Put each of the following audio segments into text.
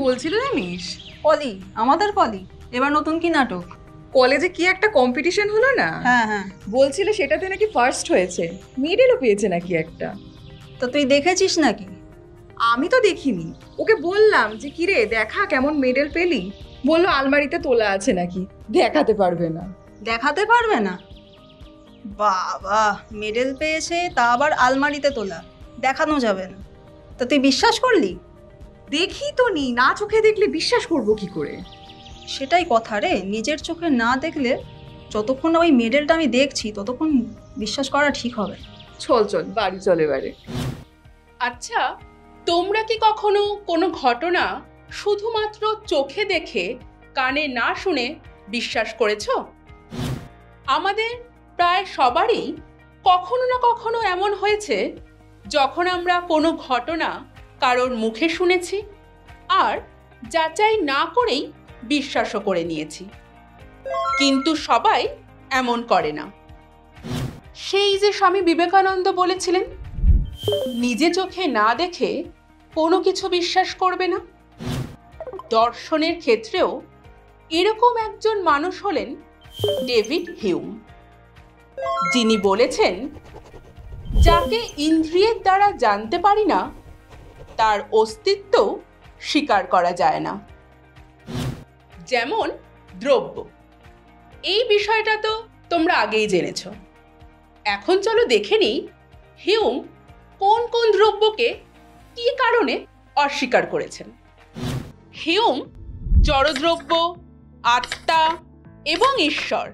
বলছিল জানিস? পলি, আমাদের পলি এবার নতুন কি নাটক? কলেজে কি একটা কম্পিটিশন হলো না? হ্যাঁ হ্যাঁ, বলছিল সেটাতে নাকি ফার্স্ট হয়েছে, মেডেলও পেয়েছে নাকি একটা। তো তুই দেখেছিস নাকি? আমি তো দেখিনি। ওকে বললাম যে কিরে দেখা কেমন মেডেল পেলি, বললো আলমারিতে তোলা আছে নাকি, দেখাতে পারবে না। দেখাতে পারবে না? বাবা, মেডেল পেয়েছে তা আবার আলমারিতে তোলা, দেখানো যাবে না। তা তুই বিশ্বাস করলি? দেখি তো নি, না চোখে দেখলে বিশ্বাস করবো কি করে? সেটাই কথা রে, নিজের চোখে না দেখলে যতক্ষণ না ওই মেডেলটা আমি দেখছি ততক্ষণ বিশ্বাস করা ঠিক হবে। চল চল বাড়ি চল এবারে। আচ্ছা, তোমরা কি কখনো কোনো ঘটনা শুধুমাত্র চোখে দেখে কানে না শুনে বিশ্বাস করেছো? আমাদের প্রায় সবারই কখনো না কখনো এমন হয়েছে যখন আমরা কোনো ঘটনা কারোর মুখে শুনেছি আর যাচাই না করেই বিশ্বাসও করে নিয়েছি। কিন্তু সবাই এমন করে না। সেই যে স্বামী বিবেকানন্দ বলেছিলেন, নিজে চোখে না দেখে কোনো কিছু বিশ্বাস করবে না। দর্শনের ক্ষেত্রেও এরকম একজন মানুষ হলেন ডেভিড হিউম, যিনি বলেছেন, যাকে ইন্দ্রিয়ের দ্বারা জানতে পারি না তার অস্তিত্ব স্বীকার করা যায় না। যেমন দ্রব্য, এই বিষয়টা তো তোমরা আগেই জেনেছ। এখন চলো দেখে নিই হিউম কোন কোন দ্রব্যকে কী কারণে অস্বীকার করেছেন। হিউম জড়দ্রব্য, আত্মা এবং ঈশ্বর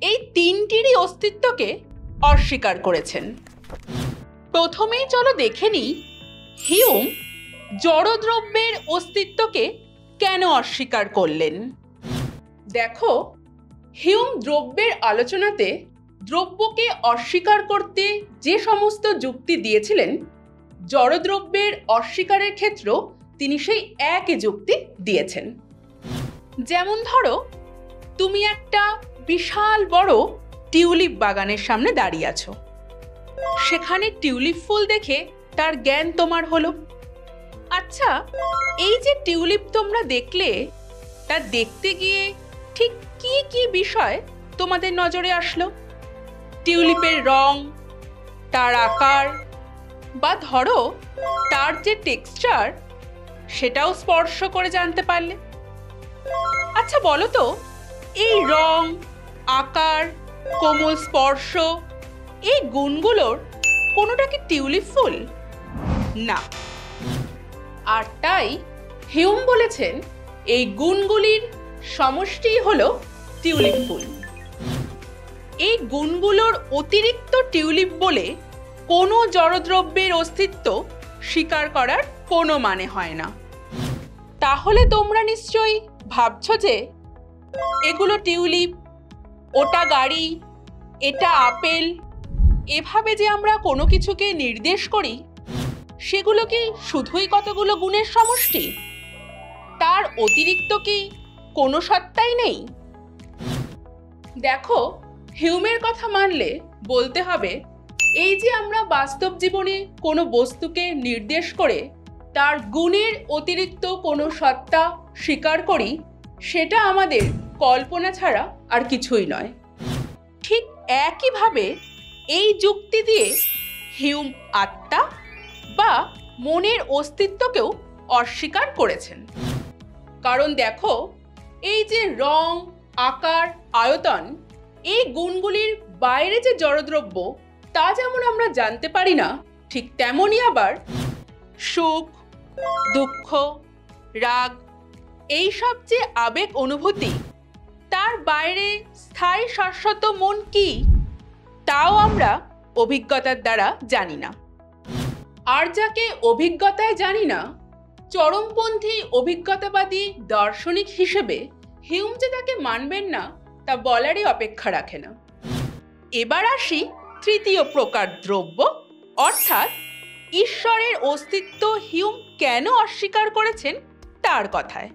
এই তিনটিরই অস্তিত্বকে অস্বীকার করেছেন। প্রথমেই চলো দেখে নিই হিউম জড়দ্রব্যের অস্তিত্বকে কেন অস্বীকার করলেন। দেখো, হিউম দ্রব্যের আলোচনাতে দ্রব্যকে অস্বীকার করতে যে সমস্ত যুক্তি দিয়েছিলেন, জড়দ্রব্যের অস্বীকারের ক্ষেত্রেও তিনি সেই একই যুক্তি দিয়েছেন। যেমন ধরো, তুমি একটা বিশাল বড় টিউলিপ বাগানের সামনে দাঁড়িয়ে আছো। সেখানে টিউলিপ ফুল দেখে তার জ্ঞান তোমার হলো। আচ্ছা, এই যে টিউলিপ তোমরা দেখলে, তা দেখতে গিয়ে ঠিক কি কি বিষয় তোমাদের নজরে আসলো? টিউলিপের রং, তার আকার, বা ধরো তার যে টেক্সচার, সেটাও স্পর্শ করে জানতে পারলে। আচ্ছা বলো তো, এই রং, আকার, কোমল স্পর্শ, এই গুণগুলোর কোনোটা কি টিউলিপ ফুল? না। আর তাই হিউম বলেছেন, এই গুণগুলির সমষ্টিই হলো টিউলিপ ফুল। এই গুণগুলোর অতিরিক্ত টিউলিপ বলে কোনো জড়দ্রব্যের অস্তিত্ব স্বীকার করার কোনো মানে হয় না। তাহলে তোমরা নিশ্চয়ই ভাবছো যে এগুলো টিউলিপ, ওটা গাড়ি, এটা আপেল, এভাবে যে আমরা কোনো কিছুকে নির্দেশ করি, সেগুলো কি শুধুই কতগুলো গুণের সমষ্টি? তার অতিরিক্ত কি কোনো সত্তাই নেই? দেখো, হিউমের কথা মানলে বলতে হবে, এই যে আমরা বাস্তব জীবনে কোনো বস্তুকে নির্দেশ করে তার গুণের অতিরিক্ত কোনো সত্তা স্বীকার করি, সেটা আমাদের কল্পনা ছাড়া আর কিছুই নয়। ঠিক একইভাবে এই যুক্তি দিয়ে হিউম আত্মা বা মনের অস্তিত্বকেও অস্বীকার করেছেন। কারণ দেখো, এই যে রং, আকার, আয়তন, এই গুণগুলির বাইরে যে জড়দ্রব্য, তা যেমন আমরা জানতে পারি না, ঠিক তেমনই আবার সুখ, দুঃখ, রাগ, এইসব যে আবেগ অনুভূতি, তার বাইরে স্থায়ী শাশ্বত মন কি, তাও আমরা অভিজ্ঞতার দ্বারা জানি না। আর যাকে অভিজ্ঞতায় জানি না, চরমপন্থী অভিজ্ঞতাবাদী দার্শনিক হিসেবে হিউম যে তাকে মানবেন না, তা বলারই অপেক্ষা রাখে না। এবার আসি তৃতীয় প্রকার দ্রব্য, অর্থাৎ ঈশ্বরের অস্তিত্ব হিউম কেন অস্বীকার করেছেন তার কথায়।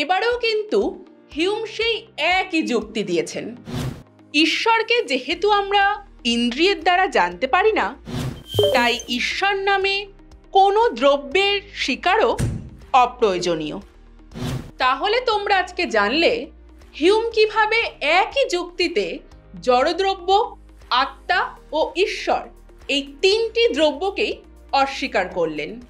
এবারেও কিন্তু হিউম সেই একই যুক্তি দিয়েছেন। ঈশ্বরকে যেহেতু আমরা ইন্দ্রিয়ের দ্বারা জানতে পারি না, তাই ঈশ্বর নামে কোনো দ্রব্যের স্বীকারও অপ্রয়োজনীয়। তাহলে তোমরা আজকে জানলে হিউম কিভাবে একই যুক্তিতে জড়দ্রব্য, আত্মা ও ঈশ্বর এই তিনটি দ্রব্যকেই অস্বীকার করলেন।